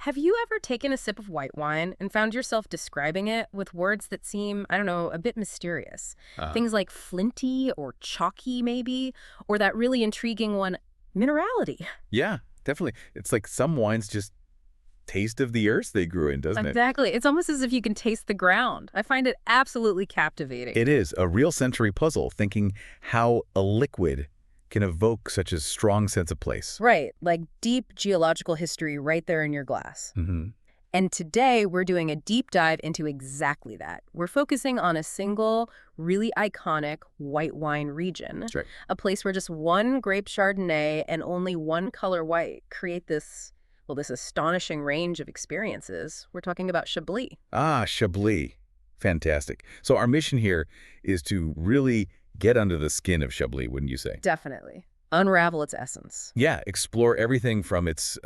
Have you ever taken a sip of white wine and found yourself describing it with words that seem, I don't know, a bit mysterious? Uh, Things like flinty or chalky, maybe? Or that really intriguing one, minerality. yeah, definitely. It's like some wines just taste of the earth they grew in, doesn't it? Exactly. It's almost as if you can taste the ground. I find it absolutely captivating. It is a real sensory puzzle, thinking how a liquid can evoke such a strong sense of place. Right, like deep geological history right there in your glass. Hmm. And today we're doing a deep dive into exactly that. We're focusing on a single, really iconic white wine region, That's right. a place where just one grape Chardonnay and only one color white create this, well, this astonishing range of experiences. We're talking about Chablis. Ah, Chablis. Fantastic. So our mission here is to really get under the skin of Chablis, wouldn't you say? Definitely. Unravel its essence. Yeah, explore everything from its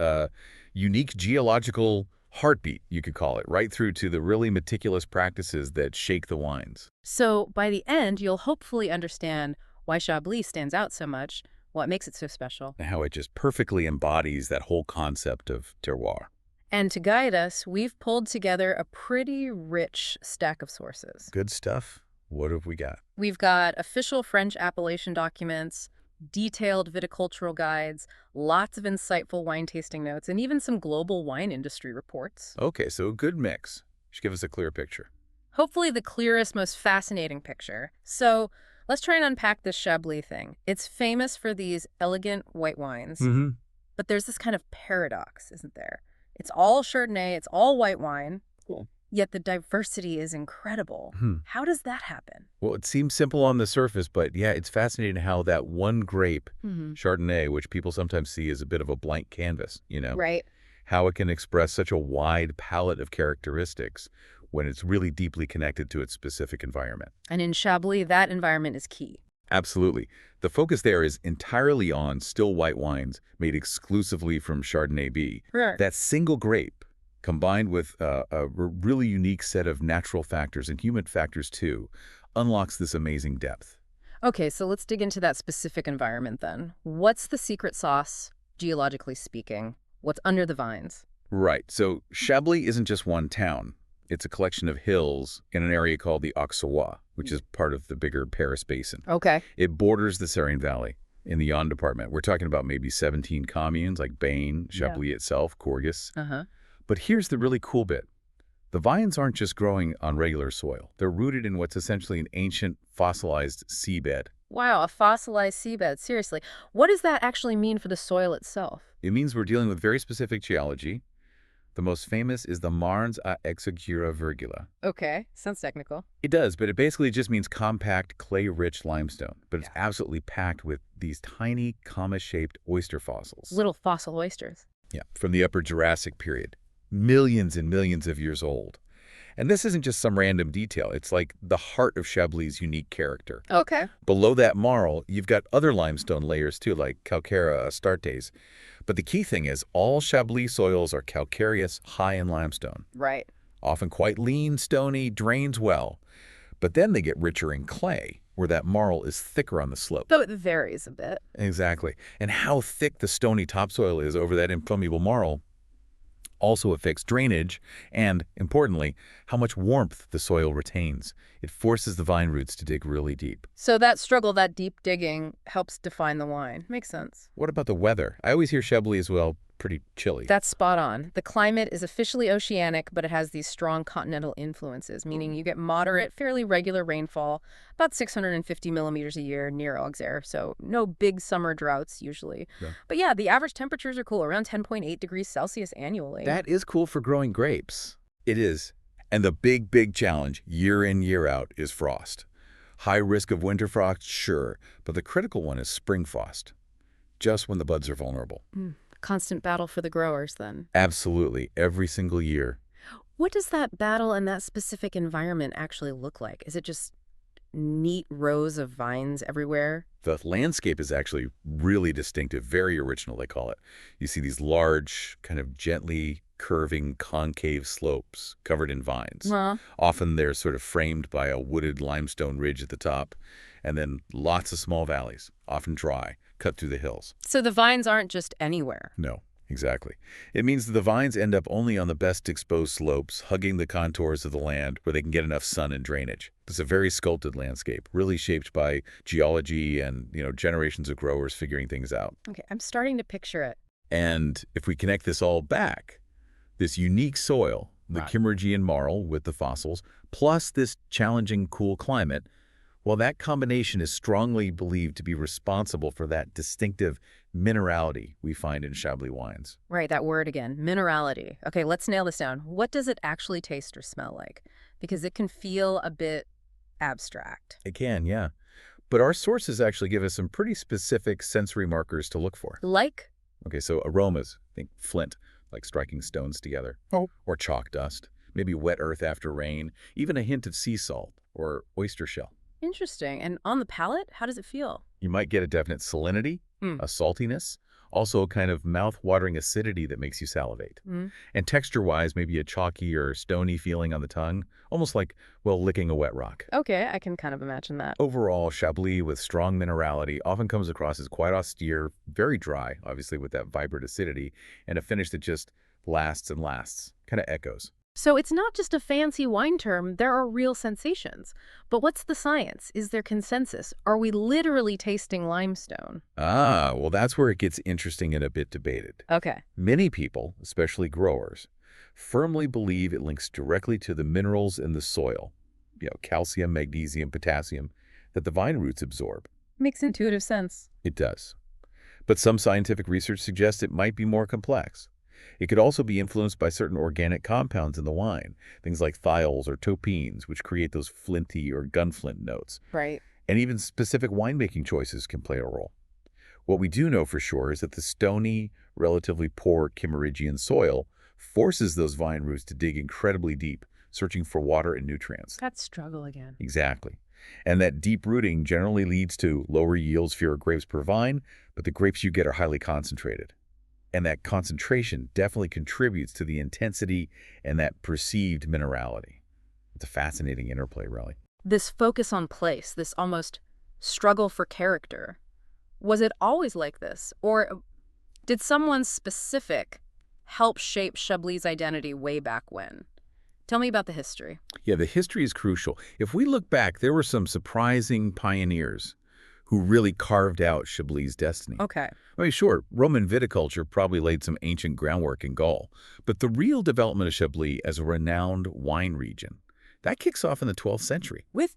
unique geological heartbeat, you could call it, right through to the really meticulous practices that shake the wines. So by the end, you'll hopefully understand why Chablis stands out so much, what makes it so special. And how it just perfectly embodies that whole concept of terroir. And to guide us, we've pulled together a pretty rich stack of sources. Good stuff. What have we got? We've got official French appellation documents, detailed viticultural guides, lots of insightful wine tasting notes, and even some global wine industry reports. Okay, so a good mix. Should give us a clear picture. Hopefully the clearest, most fascinating picture. So let's try and unpack this Chablis thing. It's famous for these elegant white wines, Mm-hmm. but there's this kind of paradox, isn't there? It's all Chardonnay, it's all white wine, Cool. yet the diversity is incredible. How does that happen? Well, it seems simple on the surface, but yeah, it's fascinating how that one grape, Chardonnay, which people sometimes see as a bit of a blank canvas, Right. how it can express such a wide palette of characteristics when it's really deeply connected to its specific environment. And in Chablis, that environment is key. Absolutely. The focus there is entirely on still white wines made exclusively from Chardonnay B. Right. That single grape, combined with really unique set of natural factors and human factors too, unlocks this amazing depth. Okay, so let's dig into that specific environment then. What's the secret sauce, geologically speaking? What's under the vines? Right. So Chablis isn't just one town. It's a collection of hills in an area called the Exogyra, which is part of the bigger Paris basin. Okay. It borders the Sarine Valley in the Yonne department. We're talking about maybe 17 communes like Bain, Chablis itself, Courgis. Uh-huh. But here's the really cool bit. The vines aren't just growing on regular soil. They're rooted in what's essentially an ancient fossilized seabed. Wow, a fossilized seabed. Seriously. What does that actually mean for the soil itself? It means we're dealing with very specific geology. The most famous is the Marnes à Exogyra virgula. Okay, sounds technical. It does, but it basically just means compact, clay-rich limestone. But it's absolutely packed with these tiny, comma-shaped oyster fossils. Little fossil oysters. Yeah, from the Upper Jurassic period. Millions and millions of years old. And this isn't just some random detail. It's like the heart of Chablis' unique character. Okay. Below that marl, you've got other limestone layers too, like calcarea, astartes. But the key thing is all Chablis soils are calcareous, high in limestone. Right. Often quite lean, stony, drains well. But then they get richer in clay, where that marl is thicker on the slope. Though it varies a bit. Exactly. And how thick the stony topsoil is over that impermeable marl also affects drainage and, importantly, how much warmth the soil retains. It forces the vine roots to dig really deep. So that struggle, that deep digging, helps define the wine. Makes sense. What about the weather? I always hear Chablis as well, pretty chilly. That's spot on. The climate is officially oceanic, but it has these strong continental influences, meaning you get moderate, fairly regular rainfall, about 650 millimeters a year near Auxerre, so no big summer droughts usually. Yeah. But yeah, the average temperatures are cool, around 10.8 degrees Celsius annually. That is cool for growing grapes. It is. And the big challenge, year in, year out, is frost. High risk of winter frost, sure, but the critical one is spring frost, just when the buds are vulnerable. Constant battle for the growers, then. Absolutely, every single year. What does that battle and that specific environment actually look like? Is it just neat rows of vines everywhere? The landscape is actually really distinctive, very original, they call it. You see these large, kind of gently curving concave slopes covered in vines. Often they're sort of framed by a wooded limestone ridge at the top, and then lots of small valleys, often dry, cut through the hills. So the vines aren't just anywhere. No. Exactly. It means that the vines end up only on the best exposed slopes, hugging the contours of the land where they can get enough sun and drainage. It's a very sculpted landscape, really shaped by geology and, generations of growers figuring things out. Okay, I'm starting to picture it. And if we connect this all back, this unique soil, the Right. Kimmeridgian marl with the fossils, plus this challenging cool climate, well, that combination is strongly believed to be responsible for that distinctive minerality we find in Chablis wines. Right, that word again, minerality. Okay, let's nail this down. What does it actually taste or smell like? Because it can feel a bit abstract. It can, yeah. But our sources actually give us some pretty specific sensory markers to look for. Like? Okay, so aromas, think flint, like striking stones together. Oh. Or chalk dust, maybe wet earth after rain, even a hint of sea salt or oyster shell. Interesting. And on the palate, how does it feel? You might get a definite salinity, a saltiness, also a kind of mouth-watering acidity that makes you salivate. And texture-wise, maybe a chalky or stony feeling on the tongue, almost like, well, licking a wet rock. Okay, I can kind of imagine that. Overall, Chablis with strong minerality often comes across as quite austere, very dry, obviously with that vibrant acidity, and a finish that just lasts and lasts, kind of echoes. So it's not just a fancy wine term, there are real sensations. But what's the science? Is there consensus? Are we literally tasting limestone? Ah, well, that's where it gets interesting and a bit debated. Okay. Many people, especially growers, firmly believe it links directly to the minerals in the soil, calcium, magnesium, potassium, that the vine roots absorb. Makes intuitive sense. It does. But some scientific research suggests it might be more complex. It could also be influenced by certain organic compounds in the wine, things like thiols or terpenes, which create those flinty or gunflint notes. Right. And even specific winemaking choices can play a role. What we do know for sure is that the stony, relatively poor Kimmeridgian soil forces those vine roots to dig incredibly deep, searching for water and nutrients. That struggle again. Exactly. And that deep rooting generally leads to lower yields, fewer grapes per vine, but the grapes you get are highly concentrated. And that concentration definitely contributes to the intensity and that perceived minerality. It's a fascinating interplay, really. This focus on place, this almost struggle for character. Was it always like this? Or did someone specific help shape Chablis' identity way back when? Tell me about the history. Yeah, the history is crucial. If we look back, there were some surprising pioneers who really carved out Chablis' destiny. Okay. I mean, sure, Roman viticulture probably laid some ancient groundwork in Gaul, but the real development of Chablis as a renowned wine region, that kicks off in the 12th century. With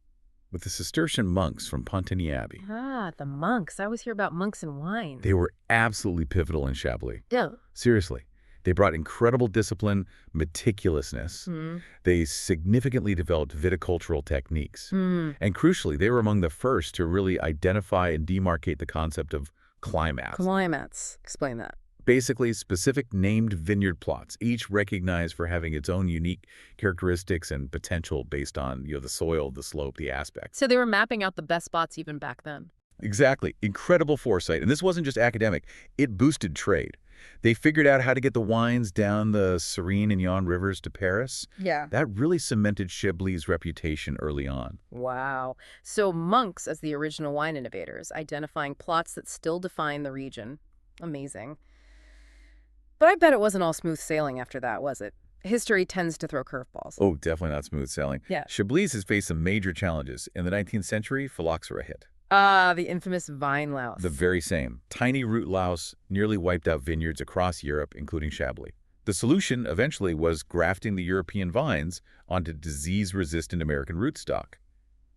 the Cistercian monks from Pontigny Abbey. Ah, the monks. I always hear about monks and wine. They were absolutely pivotal in Chablis. Yeah. Seriously. They brought incredible discipline, meticulousness. They significantly developed viticultural techniques. And crucially, they were among the first to really identify and demarcate the concept of climats. Climats. Explain that. Basically, specific named vineyard plots, each recognized for having its own unique characteristics and potential based on the soil, the slope, the aspect. So they were mapping out the best spots even back then. Exactly. Incredible foresight. And this wasn't just academic. It boosted trade. They figured out how to get the wines down the Seine and Yonne rivers to Paris. Yeah. That really cemented Chablis' reputation early on. Wow. So monks as the original wine innovators, identifying plots that still define the region. Amazing. But I bet it wasn't all smooth sailing after that, was it? History tends to throw curveballs. Oh, definitely not smooth sailing. Yeah. Chablis has faced some major challenges. In the 19th century, phylloxera hit. Ah, the infamous vine louse. The very same. Tiny root louse nearly wiped out vineyards across Europe, including Chablis. The solution eventually was grafting the European vines onto disease-resistant American rootstock.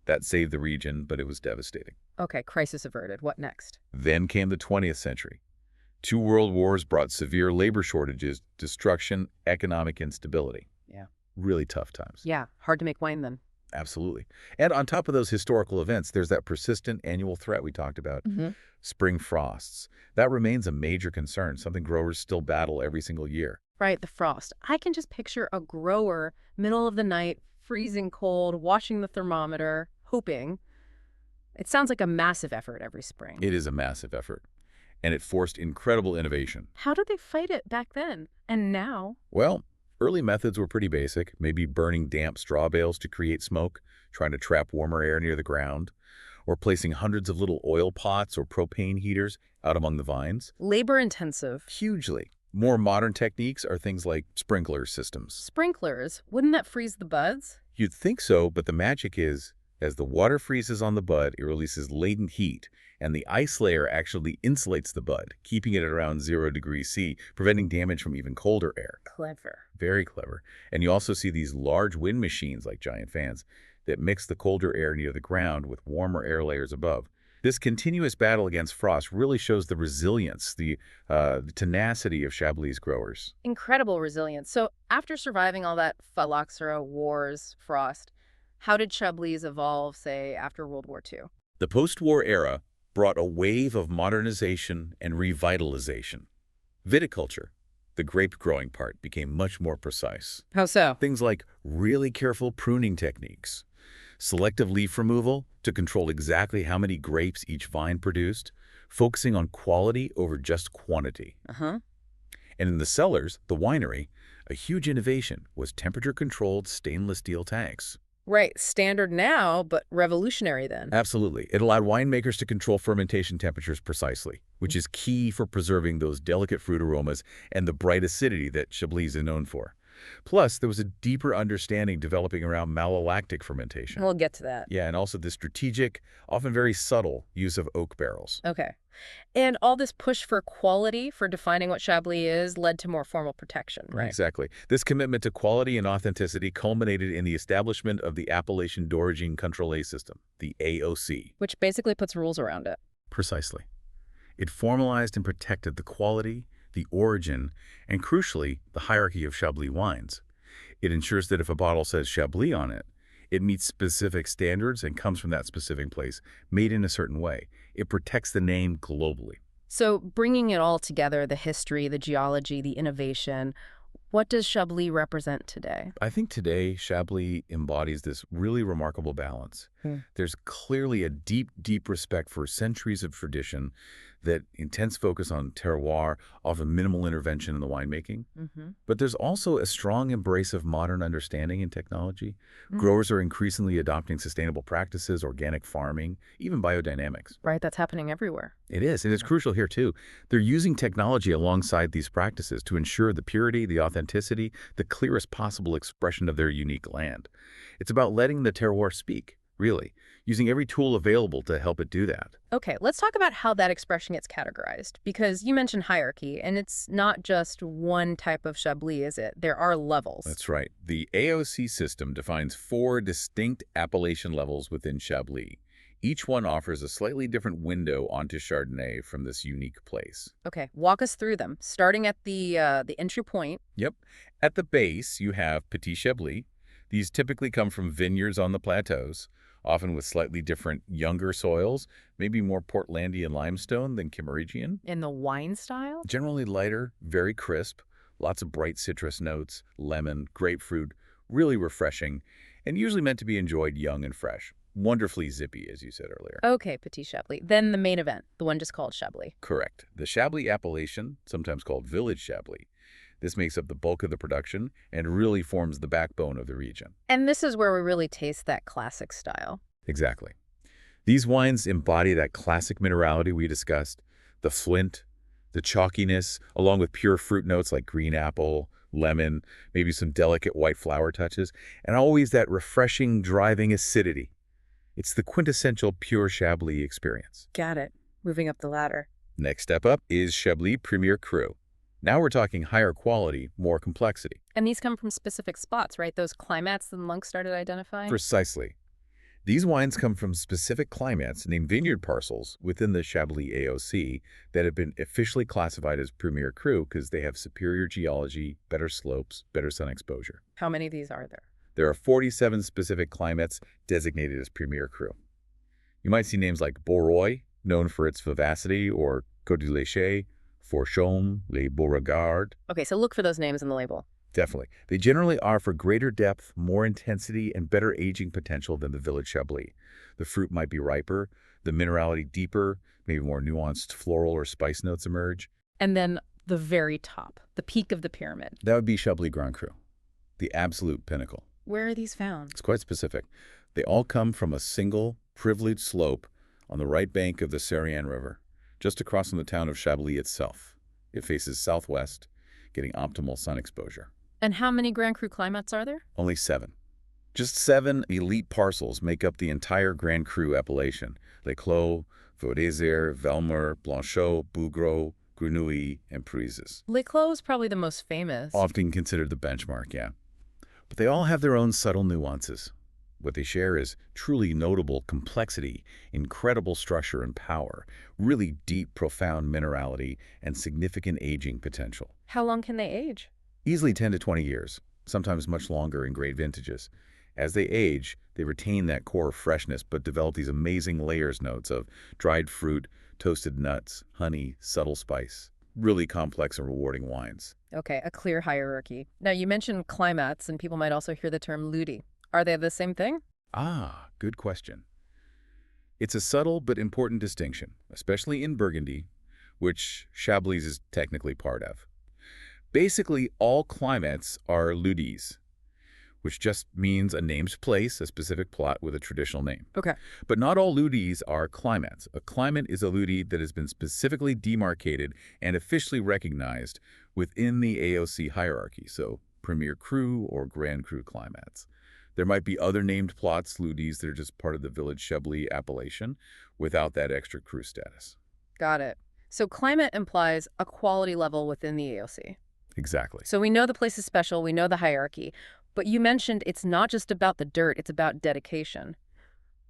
That saved the region, but it was devastating. Okay, crisis averted. What next? Then came the 20th century. 2 world wars brought severe labor shortages, destruction, economic instability. Yeah. Really tough times. Yeah, hard to make wine then. Absolutely. And on top of those historical events, there's that persistent annual threat we talked about, spring frosts. That remains a major concern, something growers still battle every single year. Right, the frost. I can just picture a grower, middle of the night, freezing cold, watching the thermometer, hoping. It sounds like a massive effort every spring. It is a massive effort, and it forced incredible innovation. How did they fight it back then? And now? Well, early methods were pretty basic, maybe burning damp straw bales to create smoke, trying to trap warmer air near the ground, or placing hundreds of little oil pots or propane heaters out among the vines. Labor-intensive. Hugely. More modern techniques are things like sprinkler systems. Sprinklers, wouldn't that freeze the buds? You'd think so, but the magic is, as the water freezes on the bud, it releases latent heat, and the ice layer actually insulates the bud, keeping it at around 0 degrees C, preventing damage from even colder air. Clever. Very clever. And you also see these large wind machines, like giant fans, that mix the colder air near the ground with warmer air layers above. This continuous battle against frost really shows the resilience, the tenacity of Chablis growers. Incredible resilience. So after surviving all that phylloxera, wars, frost, how did Chablis evolve, say, after World War II? The post-war era brought a wave of modernization and revitalization. Viticulture, the grape growing part, became much more precise. How so? Things like really careful pruning techniques, selective leaf removal to control exactly how many grapes each vine produced, focusing on quality over just quantity. Uh-huh. And in the cellars, the winery, a huge innovation was temperature-controlled stainless steel tanks. Right, standard now, but revolutionary then. Absolutely. It allowed winemakers to control fermentation temperatures precisely, which is key for preserving those delicate fruit aromas and the bright acidity that Chablis is known for. Plus, there was a deeper understanding developing around malolactic fermentation. We'll get to that. Yeah, and also the strategic, often very subtle, use of oak barrels. Okay. And all this push for quality, for defining what Chablis is, led to more formal protection, right? Exactly. This commitment to quality and authenticity culminated in the establishment of the Appellation d'Origine Contrôlée system, the AOC. Which basically puts rules around it. Precisely. It formalized and protected the quality, the origin, and crucially, the hierarchy of Chablis wines. It ensures that if a bottle says Chablis on it, it meets specific standards and comes from that specific place, made in a certain way. It protects the name globally. So bringing it all together, the history, the geology, the innovation, what does Chablis represent today? I think today, Chablis embodies this really remarkable balance. There's clearly a deep, deep respect for centuries of tradition, that intense focus on terroir, often minimal intervention in the winemaking. But there's also a strong embrace of modern understanding and technology. Growers are increasingly adopting sustainable practices, organic farming, even biodynamics. Right, that's happening everywhere. It is, and it's crucial here too. They're using technology alongside these practices to ensure the purity, the authenticity, the clearest possible expression of their unique land. It's about letting the terroir speak, really, using every tool available to help it do that. Okay, let's talk about how that expression gets categorized, because you mentioned hierarchy, and it's not just one type of Chablis, is it? There are levels. That's right. The AOC system defines 4 distinct appellation levels within Chablis. Each one offers a slightly different window onto Chardonnay from this unique place. Okay, walk us through them, starting at the entry point. Yep. At the base, you have Petit Chablis. These typically come from vineyards on the plateaus, often with slightly different, younger soils, maybe more Portlandian limestone than Kimmeridgian. In the wine style? Generally lighter, very crisp, lots of bright citrus notes, lemon, grapefruit, really refreshing, and usually meant to be enjoyed young and fresh. Wonderfully zippy, as you said earlier. Okay, Petit Chablis. Then the main event, the one just called Chablis. Correct. The Chablis appellation, sometimes called Village Chablis. This makes up the bulk of the production and really forms the backbone of the region. And this is where we really taste that classic style. Exactly. These wines embody that classic minerality we discussed, the flint, the chalkiness, along with pure fruit notes like green apple, lemon, maybe some delicate white flower touches, and always that refreshing, driving acidity. It's the quintessential pure Chablis experience. Got it. Moving up the ladder. Next step up is Chablis Premier Cru. Now we're talking higher quality, more complexity. And these come from specific spots, right? Those climates that Lunk started identifying? Precisely. These wines come from specific climates named vineyard parcels within the Chablis AOC that have been officially classified as Premier Cru because they have superior geology, better slopes, better sun exposure. How many of these are there? There are 47 specific climates designated as Premier Cru. You might see names like Bourgogne, known for its vivacity, or Côte du Léger, Forchaume, Les Beauregard. Okay, so look for those names in the label. Definitely. They generally offer greater depth, more intensity, and better aging potential than the Village Chablis. The fruit might be riper, the minerality deeper, maybe more nuanced floral or spice notes emerge. And then the very top, the peak of the pyramid. That would be Chablis Grand Cru, the absolute pinnacle. Where are these found? It's quite specific. They all come from a single, privileged slope on the right bank of the Sériane River, just across from the town of Chablis itself. It faces southwest, getting optimal sun exposure. And how many Grand Cru climates are there? Only 7. Just 7 elite parcels make up the entire Grand Cru appellation: Les Clos, Vaudésir, Velmer, Blanchot, Bougros, Grenouille, and Prizes. Les Clos is probably the most famous. Often considered the benchmark, yeah. But they all have their own subtle nuances. What they share is truly notable complexity, incredible structure and power, really deep, profound minerality, and significant aging potential. How long can they age? Easily 10 to 20 years, sometimes much longer in great vintages. As they age, they retain that core freshness but develop these amazing layers notes of dried fruit, toasted nuts, honey, subtle spice. Really complex and rewarding wines. Okay, a clear hierarchy. Now, you mentioned climates, and people might also hear the term ludi. Are they the same thing? Ah, good question. It's a subtle but important distinction, especially in Burgundy, which Chablis is technically part of. Basically, all climates are ludis, which just means a named place, a specific plot with a traditional name. Okay. But not all ludis are climates. A climate is a ludi that has been specifically demarcated and officially recognized within the AOC hierarchy, so Premier Cru or Grand Cru climates. There might be other named plots, ludis, that are just part of the village Chablis appellation without that extra cru status. Got it. So climate implies a quality level within the AOC. Exactly. So we know the place is special, we know the hierarchy, but you mentioned it's not just about the dirt, it's about dedication.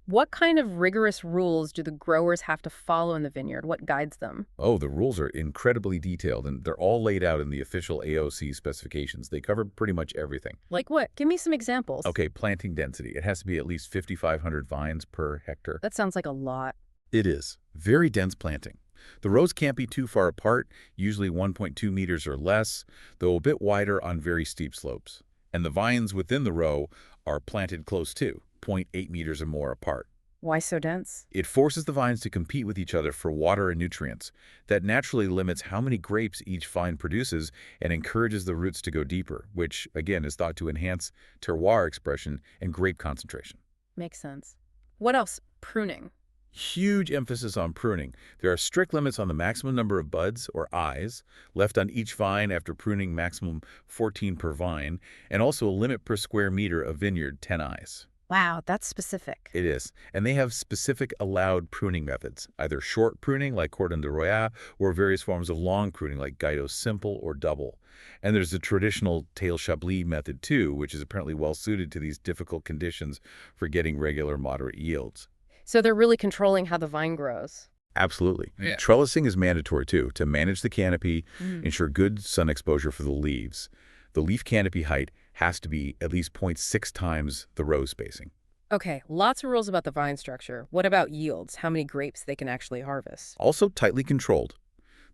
What kind of rigorous rules do the growers have to follow in the vineyard? What guides them? Oh, the rules are incredibly detailed, and they're all laid out in the official AOC specifications. They cover pretty much everything. Like what? Give me some examples. Okay, planting density. It has to be at least 5,500 vines per hectare. That sounds like a lot. It is. Very dense planting. The rows can't be too far apart, usually 1.2 meters or less, though a bit wider on very steep slopes. And the vines within the row are planted close to, 0.8 meters or more apart. Why so dense? It forces the vines to compete with each other for water and nutrients. That naturally limits how many grapes each vine produces and encourages the roots to go deeper, which, again, is thought to enhance terroir expression and grape concentration. Makes sense. What else? Pruning. Huge emphasis on pruning. There are strict limits on the maximum number of buds, or eyes, left on each vine after pruning, maximum 14 per vine, and also a limit per square meter of vineyard, 10 eyes. Wow, that's specific. It is. And they have specific allowed pruning methods, either short pruning like cordon de royale or various forms of long pruning like Guido simple or double. And there's the traditional tail Chablis method too, which is apparently well suited to these difficult conditions for getting regular moderate yields. So they're really controlling how the vine grows. Absolutely. Yeah. Trellising is mandatory too, to manage the canopy, ensure good sun exposure for the leaves. The leaf canopy height has to be at least 0.6 times the row spacing. Okay, lots of rules about the vine structure. What about yields? How many grapes they can actually harvest? Also tightly controlled.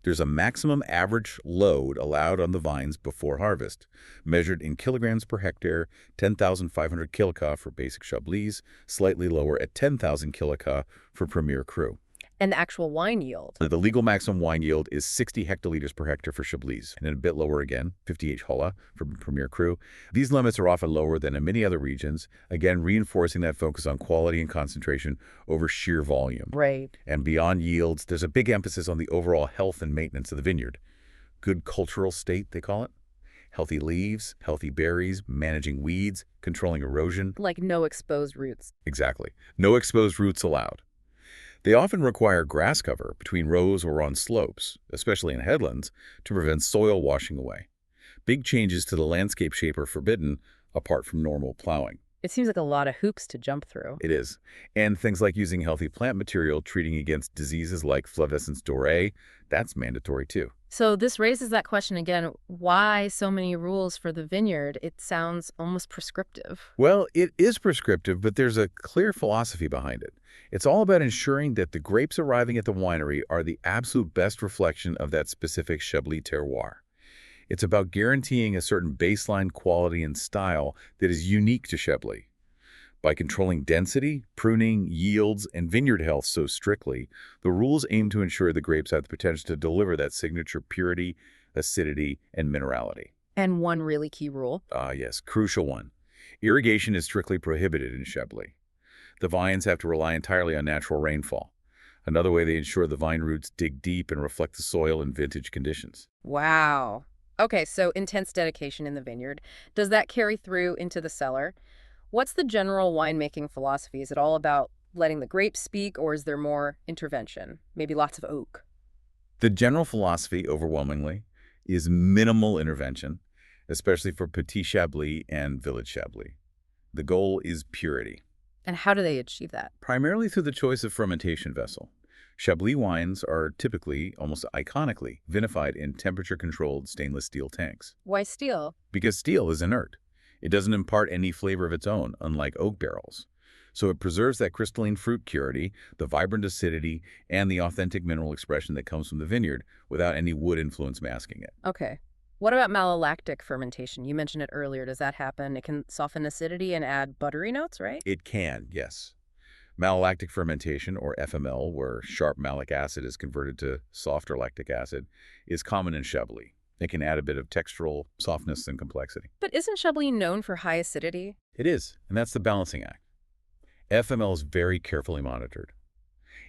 There's a maximum average load allowed on the vines before harvest, measured in kilograms per hectare, 10,500 kcal for basic Chablis, slightly lower at 10,000 kcal for Premier Cru. And the actual wine yield? The legal maximum wine yield is 60 hectoliters per hectare for Chablis, and then a bit lower again, 58 hola for Premier Cru. These limits are often lower than in many other regions, again reinforcing that focus on quality and concentration over sheer volume. Right. And beyond yields, there's a big emphasis on the overall health and maintenance of the vineyard. Good cultural state, they call it. Healthy leaves, healthy berries, managing weeds, controlling erosion. Like no exposed roots. Exactly. No exposed roots allowed. They often require grass cover between rows or on slopes, especially in headlands, to prevent soil washing away. Big changes to the landscape shape are forbidden, apart from normal plowing. It seems like a lot of hoops to jump through. It is. And things like using healthy plant material, treating against diseases like flavescence dorée, that's mandatory too. So this raises that question again, why so many rules for the vineyard? It sounds almost prescriptive. Well, it is prescriptive, but there's a clear philosophy behind it. It's all about ensuring that the grapes arriving at the winery are the absolute best reflection of that specific Chablis terroir. It's about guaranteeing a certain baseline quality and style that is unique to Chablis. By controlling density, pruning, yields, and vineyard health so strictly, the rules aim to ensure the grapes have the potential to deliver that signature purity, acidity, and minerality. And one really key rule. Yes, crucial one. Irrigation is strictly prohibited in Chablis. The vines have to rely entirely on natural rainfall. Another way they ensure the vine roots dig deep and reflect the soil and vintage conditions. Wow. Okay, so intense dedication in the vineyard. Does that carry through into the cellar? What's the general winemaking philosophy? Is it all about letting the grapes speak, or is there more intervention? Maybe lots of oak. The general philosophy, overwhelmingly, is minimal intervention, especially for Petit Chablis and Village Chablis. The goal is purity, And how do they achieve that? primarily through the choice of fermentation vessel. Chablis wines are typically, almost iconically, vinified in temperature-controlled stainless steel tanks. Why steel? Because steel is inert. It doesn't impart any flavor of its own, unlike oak barrels. So it preserves that crystalline fruit purity, the vibrant acidity, and the authentic mineral expression that comes from the vineyard without any wood influence masking it. Okay. What about malolactic fermentation? You mentioned it earlier. Does that happen? It can soften acidity and add buttery notes, right? It can, yes. Malolactic fermentation, or FML, where sharp malic acid is converted to softer lactic acid, is common in Chablis. It can add a bit of textural softness and complexity. But isn't Chablis known for high acidity? It is, and that's the balancing act. FML is very carefully monitored.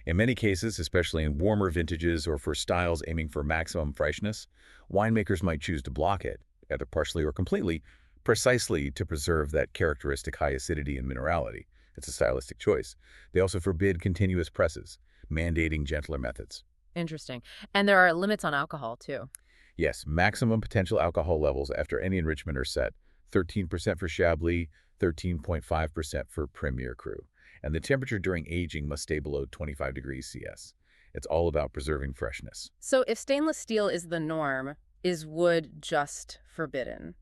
In many cases, especially in warmer vintages or for styles aiming for maximum freshness, winemakers might choose to block it, either partially or completely, precisely to preserve that characteristic high acidity and minerality. It's a stylistic choice. They also forbid continuous presses, mandating gentler methods. Interesting. And there are limits on alcohol, too. Yes, maximum potential alcohol levels after any enrichment are set. 13% for Chablis, 13.5% for Premier Cru. And the temperature during aging must stay below 25 degrees CS. It's all about preserving freshness. So if stainless steel is the norm, is wood just forbidden?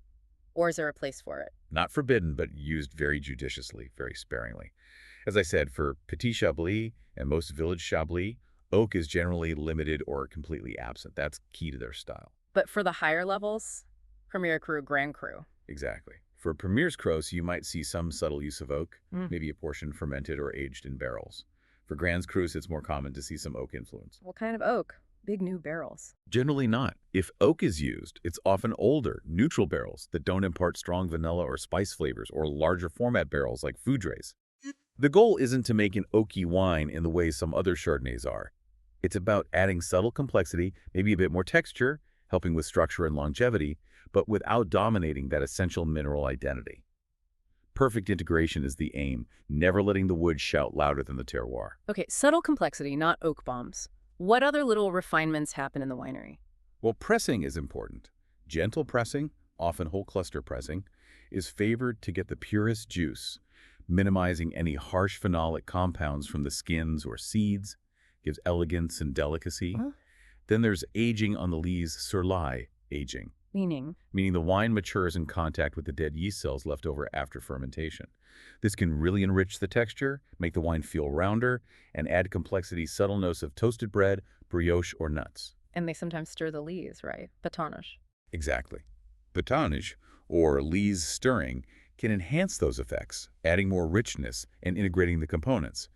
Or is there a place for it? Not forbidden, but used very judiciously, very sparingly. As I said, for Petit Chablis and most village Chablis, oak is generally limited or completely absent. That's key to their style. But for the higher levels, Premier Cru, Grand Cru. Exactly. For Premier's Crus, you might see some subtle use of oak, maybe a portion fermented or aged in barrels. For Grand's Crus, it's more common to see some oak influence. What kind of oak? Big new barrels. Generally not. If oak is used, it's often older, neutral barrels that don't impart strong vanilla or spice flavors, or larger format barrels like Foudres. The goal isn't to make an oaky wine in the way some other Chardonnays are. It's about adding subtle complexity, maybe a bit more texture, helping with structure and longevity, but without dominating that essential mineral identity. Perfect integration is the aim, never letting the wood shout louder than the terroir. Okay, subtle complexity, not oak bombs. What other little refinements happen in the winery? Well, pressing is important. Gentle pressing, often whole cluster pressing, is favored to get the purest juice, minimizing any harsh phenolic compounds from the skins or seeds, gives elegance and delicacy. Huh? Then there's aging on the lees sur lie aging, Meaning? meaning the wine matures in contact with the dead yeast cells left over after fermentation. This can really enrich the texture, make the wine feel rounder, and add complexity subtle notes of toasted bread, brioche, or nuts. And they sometimes stir the lees, right? Batonnage. Exactly. Batonnage, or lees stirring, can enhance those effects, adding more richness and integrating the components.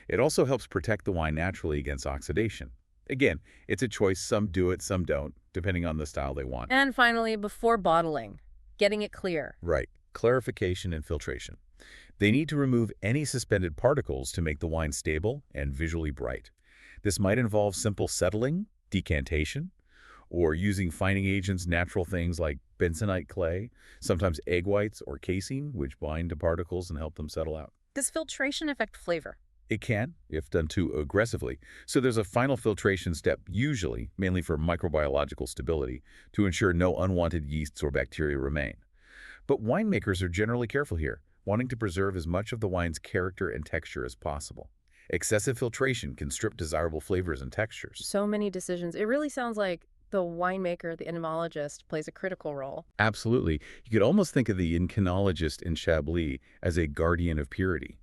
It also helps protect the wine naturally against oxidation. Again, it's a choice. Some do it, some don't, depending on the style they want. And finally, before bottling, getting it clear. Right. Clarification and filtration. They need to remove any suspended particles to make the wine stable and visually bright. This might involve simple settling, decantation, or using fining agents, natural things like bentonite clay, sometimes egg whites or casein, which bind to particles and help them settle out. Does filtration affect flavor? It can, if done too aggressively. So there's a final filtration step, usually, mainly for microbiological stability, to ensure no unwanted yeasts or bacteria remain. But winemakers are generally careful here, wanting to preserve as much of the wine's character and texture as possible. Excessive filtration can strip desirable flavors and textures. So many decisions. It really sounds like the winemaker, the entomologist, plays a critical role. Absolutely. You could almost think of the entomologist in Chablis as a guardian of purity.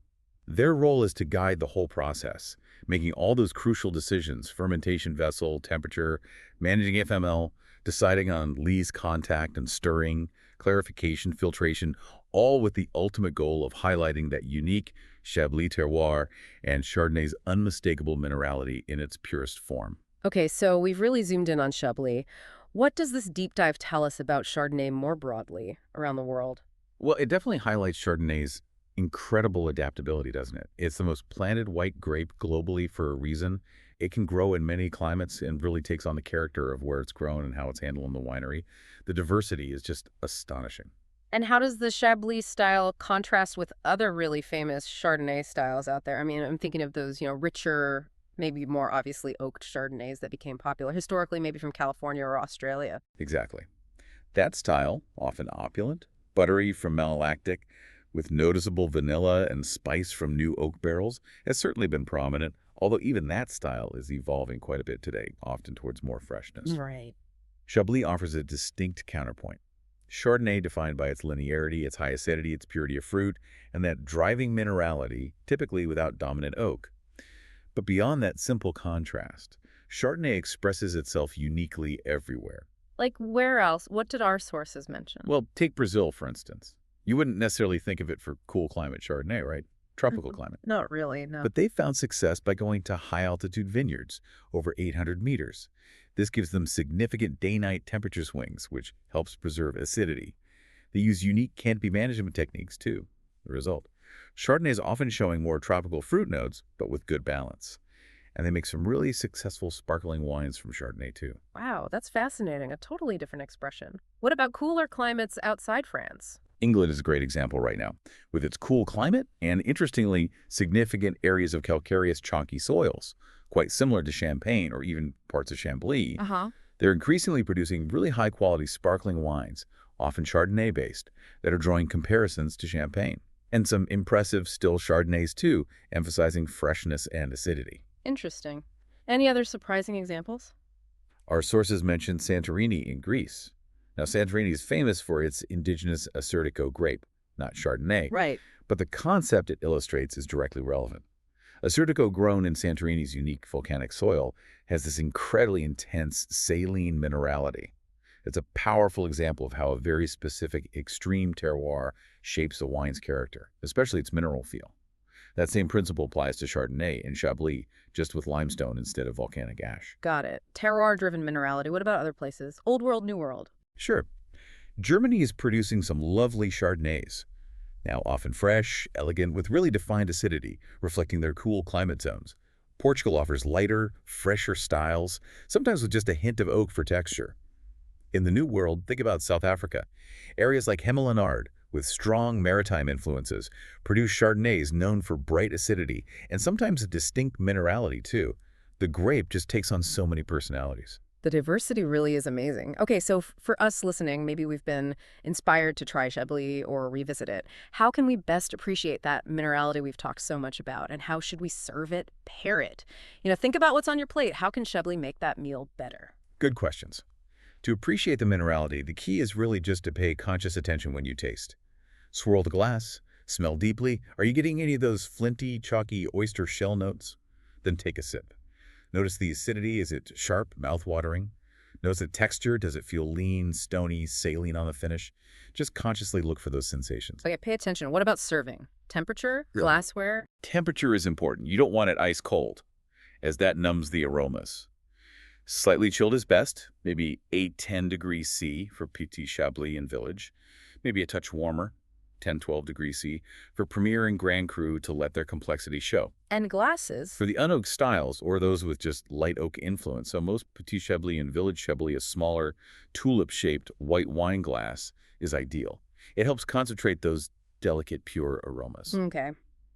Their role is to guide the whole process, making all those crucial decisions: fermentation vessel, temperature, managing FML, deciding on lees contact and stirring, clarification, filtration, all with the ultimate goal of highlighting that unique Chablis terroir and Chardonnay's unmistakable minerality in its purest form. Okay, so we've really zoomed in on Chablis. What does this deep dive tell us about Chardonnay more broadly around the world? Well, it definitely highlights Chardonnay's incredible adaptability, doesn't it? It's the most planted white grape globally for a reason, It can grow in many climates and really takes on the character of where it's grown and how it's handled in the winery. The diversity is just astonishing. And how does the Chablis style contrast with other really famous Chardonnay styles out there? I mean, I'm thinking of those, richer, maybe more obviously oaked Chardonnays that became popular historically, maybe from California or Australia. Exactly. That style, often opulent, buttery from malolactic, with noticeable vanilla and spice from new oak barrels, has certainly been prominent, although even that style is evolving quite a bit today, often towards more freshness. Right. Chablis offers a distinct counterpoint. Chardonnay defined by its linearity, its high acidity, its purity of fruit, and that driving minerality, typically without dominant oak. But beyond that simple contrast, Chardonnay expresses itself uniquely everywhere. Like where else? What did our sources mention? Well, take Brazil, for instance. You wouldn't necessarily think of it for cool climate Chardonnay, right? Tropical climate. Not really, no. But they found success by going to high-altitude vineyards, over 800 meters. This gives them significant day-night temperature swings, which helps preserve acidity. They use unique canopy management techniques, too. The result, Chardonnay is often showing more tropical fruit notes, but with good balance. And they make some really successful sparkling wines from Chardonnay, too. Wow, that's fascinating. A totally different expression. What about cooler climates outside France? England is a great example right now, with its cool climate and, interestingly, significant areas of calcareous chalky soils, quite similar to Champagne or even parts of Chablis. They're increasingly producing really high-quality sparkling wines, often Chardonnay-based, that are drawing comparisons to Champagne. And some impressive still Chardonnays, too, emphasizing freshness and acidity. Interesting. Any other surprising examples? Our sources mention Santorini in Greece. Now, Santorini is famous for its indigenous Assyrtiko grape, not Chardonnay. Right. But the concept it illustrates is directly relevant. Assyrtiko, grown in Santorini's unique volcanic soil, has this incredibly intense saline minerality. It's a powerful example of how a very specific extreme terroir shapes a wine's character, especially its mineral feel. That same principle applies to Chardonnay and Chablis, just with limestone instead of volcanic ash. Got it. Terroir-driven minerality. What about other places? Old world, new world. Sure. Germany is producing some lovely Chardonnays. Now often fresh, elegant, with really defined acidity, reflecting their cool climate zones. Portugal offers lighter, fresher styles, sometimes with just a hint of oak for texture. In the New World, think about South Africa. Areas like Hemelanard, with strong maritime influences, produce Chardonnays known for bright acidity and sometimes a distinct minerality too. The grape just takes on so many personalities. The diversity really is amazing. Okay, so for us listening, maybe we've been inspired to try Chablis or revisit it. How can we best appreciate that minerality we've talked so much about, and how should we serve it, pair it? Think about what's on your plate. How can Chablis make that meal better? Good questions. To appreciate the minerality, the key is really just to pay conscious attention when you taste. Swirl the glass, smell deeply. Are you getting any of those flinty, chalky oyster shell notes? Then take a sip. Notice the acidity. Is it sharp, mouth-watering? Notice the texture. Does it feel lean, stony, saline on the finish? Just consciously look for those sensations. Okay, pay attention. What about serving? Temperature? Glassware? Temperature is important. You don't want it ice cold, as that numbs the aromas. Slightly chilled is best, maybe 8-10 degrees C for Petit Chablis and Village. Maybe a touch warmer, 10-12 degrees C, for Premier and Grand Cru to let their complexity show. And glasses? For the unoaked styles, or those with just light oak influence, so most Petit Chablis and Village Chablis, a smaller, tulip-shaped white wine glass is ideal. It helps concentrate those delicate, pure aromas. Okay.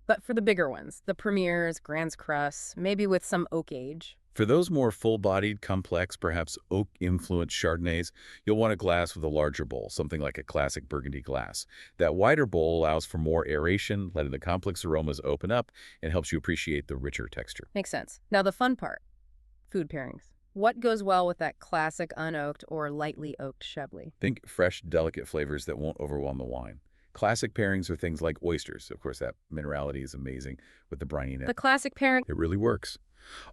But for the bigger ones, the Premiers, Grands Crus, maybe with some oak age? For those more full-bodied, complex, perhaps oak-influenced Chardonnays, you'll want a glass with a larger bowl, something like a classic Burgundy glass. That wider bowl allows for more aeration, letting the complex aromas open up, and helps you appreciate the richer texture. Makes sense. Now the fun part, food pairings. What goes well with that classic unoaked or lightly oaked Chablis? Think fresh, delicate flavors that won't overwhelm the wine. Classic pairings are things like oysters. Of course, that minerality is amazing with the brininess. The classic pairing. It really works.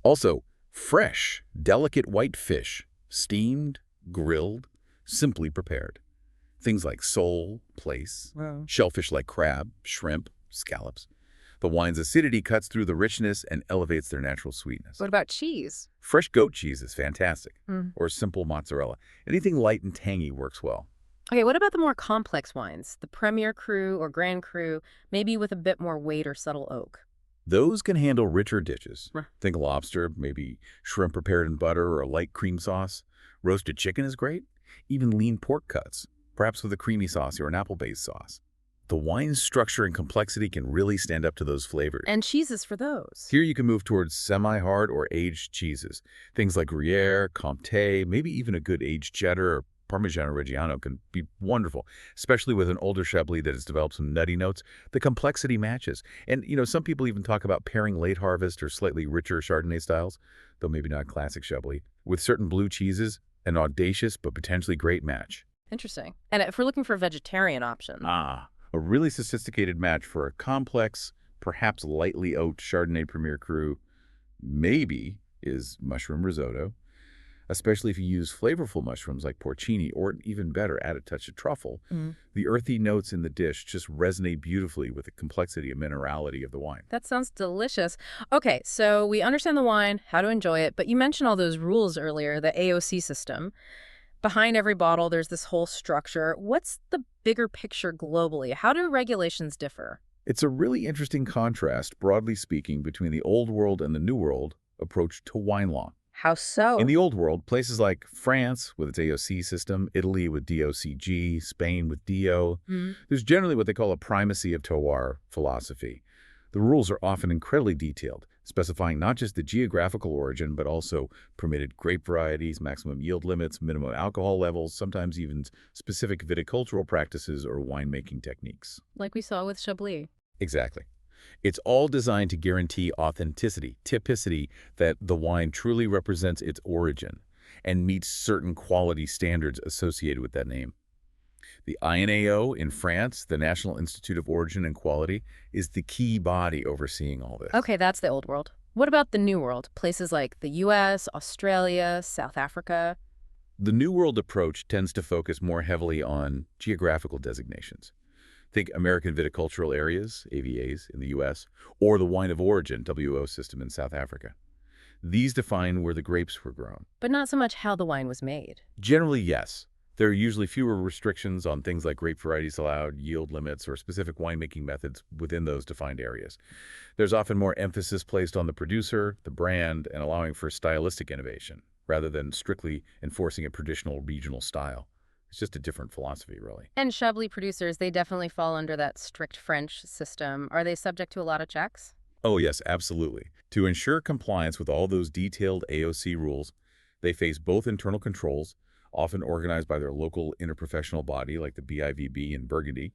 Also, fresh, delicate white fish, steamed, grilled, simply prepared. Things like sole, plaice, shellfish like crab, shrimp, scallops. The wine's acidity cuts through the richness and elevates their natural sweetness. What about cheese? Fresh goat cheese is fantastic, or simple mozzarella. Anything light and tangy works well. Okay, what about the more complex wines? The Premier Cru or Grand Cru, maybe with a bit more weight or subtle oak? Those can handle richer dishes. Right. Think lobster, maybe shrimp prepared in butter or a light cream sauce. Roasted chicken is great. Even lean pork cuts, perhaps with a creamy sauce or an apple-based sauce. The wine's structure and complexity can really stand up to those flavors. And cheeses for those. Here you can move towards semi-hard or aged cheeses. Things like Gruyere, Comté, maybe even a good aged cheddar or Parmigiano Reggiano can be wonderful, especially with an older Chablis that has developed some nutty notes. The complexity matches. And, some people even talk about pairing late harvest or slightly richer Chardonnay styles, though maybe not classic Chablis, with certain blue cheeses, an audacious but potentially great match. Interesting. And if we're looking for vegetarian options. A really sophisticated match for a complex, perhaps lightly oaked Chardonnay Premier Cru, maybe, is mushroom risotto, especially if you use flavorful mushrooms like porcini, or even better, add a touch of truffle. The earthy notes in the dish just resonate beautifully with the complexity and minerality of the wine. That sounds delicious. Okay, so we understand the wine, how to enjoy it, but you mentioned all those rules earlier, the AOC system. Behind every bottle, there's this whole structure. What's the bigger picture globally? How do regulations differ? It's a really interesting contrast, broadly speaking, between the Old World and the New World approach to wine law. How so? In the Old World, places like France with its AOC system, Italy with DOCG, Spain with DO, there's generally what they call a primacy of terroir philosophy. The rules are often incredibly detailed, specifying not just the geographical origin, but also permitted grape varieties, maximum yield limits, minimum alcohol levels, sometimes even specific viticultural practices or winemaking techniques. Like we saw with Chablis. Exactly. It's all designed to guarantee authenticity, typicity, that the wine truly represents its origin and meets certain quality standards associated with that name. The INAO in France, the National Institute of Origin and Quality, is the key body overseeing all this. Okay, that's the Old World. What about the New World? Places like the US, Australia, South Africa? The New World approach tends to focus more heavily on geographical designations. Think American Viticultural Areas, AVAs, in the U.S., or the Wine of Origin, WO system in South Africa. These define where the grapes were grown. But not so much how the wine was made. Generally, yes. There are usually fewer restrictions on things like grape varieties allowed, yield limits, or specific winemaking methods within those defined areas. There's often more emphasis placed on the producer, the brand, and allowing for stylistic innovation, rather than strictly enforcing a traditional regional style. It's just a different philosophy, really. And Chablis producers, they definitely fall under that strict French system. Are they subject to a lot of checks? Oh, yes, absolutely. To ensure compliance with all those detailed AOC rules, they face both internal controls, often organized by their local interprofessional body like the BIVB in Burgundy,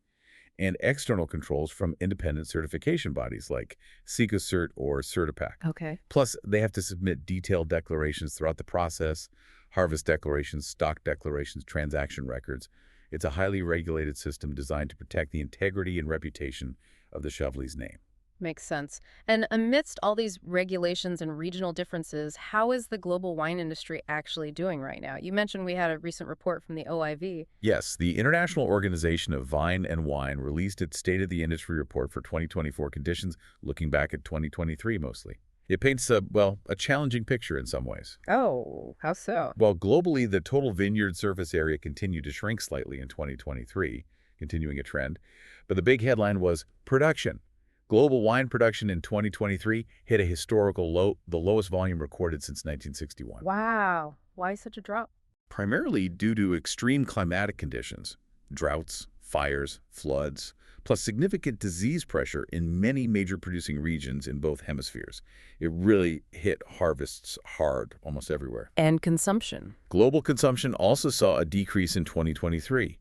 and external controls from independent certification bodies like Secocert or Certipac. Okay. Plus, they have to submit detailed declarations throughout the process, harvest declarations, stock declarations, transaction records. It's a highly regulated system designed to protect the integrity and reputation of the Chablis name. Makes sense. And amidst all these regulations and regional differences, how is the global wine industry actually doing right now? You mentioned we had a recent report from the OIV. Yes, the International Organization of Vine and Wine released its State of the Industry report for 2024 conditions, looking back at 2023 mostly. It paints a challenging picture in some ways. Oh, how so? While globally, the total vineyard surface area continued to shrink slightly in 2023, continuing a trend, but the big headline was production. Global wine production in 2023 hit a historical low, the lowest volume recorded since 1961. Wow. Why such a drop? Primarily due to extreme climatic conditions, droughts, fires, floods, plus significant disease pressure in many major producing regions in both hemispheres. It really hit harvests hard almost everywhere. And consumption. Global consumption also saw a decrease in 2023,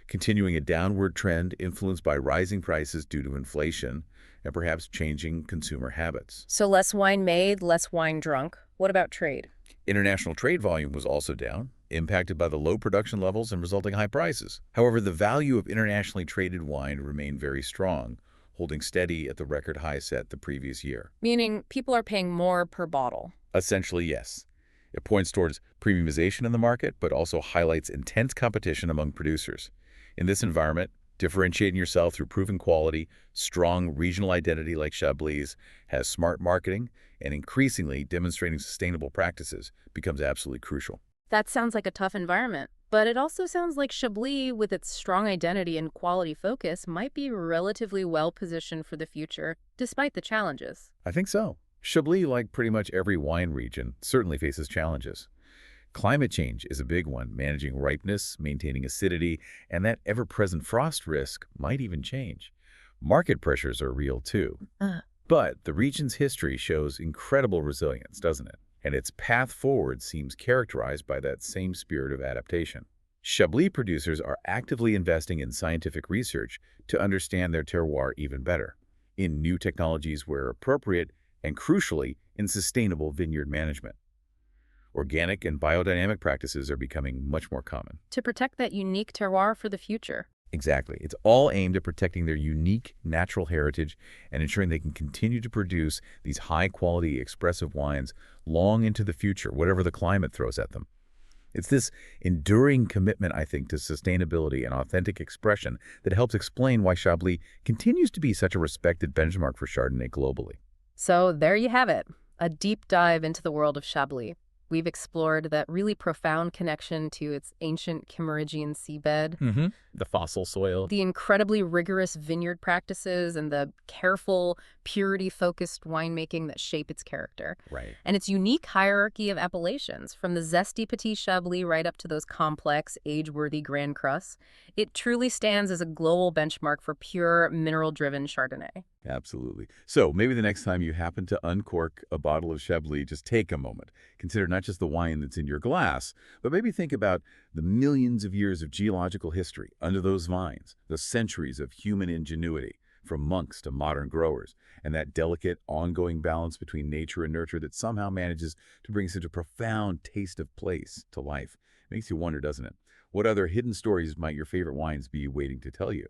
continuing a downward trend influenced by rising prices due to inflation and perhaps changing consumer habits. So less wine made, less wine drunk. What about trade? International trade volume was also down, impacted by the low production levels and resulting high prices. However, the value of internationally traded wine remained very strong, holding steady at the record high set the previous year. Meaning people are paying more per bottle. Essentially, yes. It points towards premiumization in the market, but also highlights intense competition among producers. In this environment, differentiating yourself through proven quality, strong regional identity like Chablis, has smart marketing, and increasingly demonstrating sustainable practices becomes absolutely crucial. That sounds like a tough environment. But it also sounds like Chablis, with its strong identity and quality focus, might be relatively well positioned for the future, despite the challenges. I think so. Chablis, like pretty much every wine region, certainly faces challenges. Climate change is a big one. Managing ripeness, maintaining acidity, and that ever-present frost risk might even change. Market pressures are real too. Uh, But the region's history shows incredible resilience, doesn't it? And its path forward seems characterized by that same spirit of adaptation. Chablis producers are actively investing in scientific research to understand their terroir even better, in new technologies where appropriate, and crucially, in sustainable vineyard management. Organic and biodynamic practices are becoming much more common. to protect that unique terroir for the future. Exactly. It's all aimed at protecting their unique natural heritage and ensuring they can continue to produce these high-quality, expressive wines long into the future, whatever the climate throws at them. It's this enduring commitment, I think, to sustainability and authentic expression that helps explain why Chablis continues to be such a respected benchmark for Chardonnay globally. So there you have it, a deep dive into the world of Chablis. We've explored that really profound connection to its ancient Kimmeridgian seabed, The fossil soil. the incredibly rigorous vineyard practices, and the careful, purity-focused winemaking that shape its character. Right. And its unique hierarchy of appellations, from the zesty Petit Chablis right up to those complex, age-worthy Grand Crus. It truly stands as a global benchmark for pure, mineral-driven Chardonnay. Absolutely. So maybe the next time you happen to uncork a bottle of Chablis, just take a moment. Consider not just the wine that's in your glass, but maybe think about the millions of years of geological history under those vines, the centuries of human ingenuity, from monks to modern growers, and that delicate, ongoing balance between nature and nurture that somehow manages to bring such a profound taste of place to life. Makes you wonder, doesn't it? What other hidden stories might your favorite wines be waiting to tell you?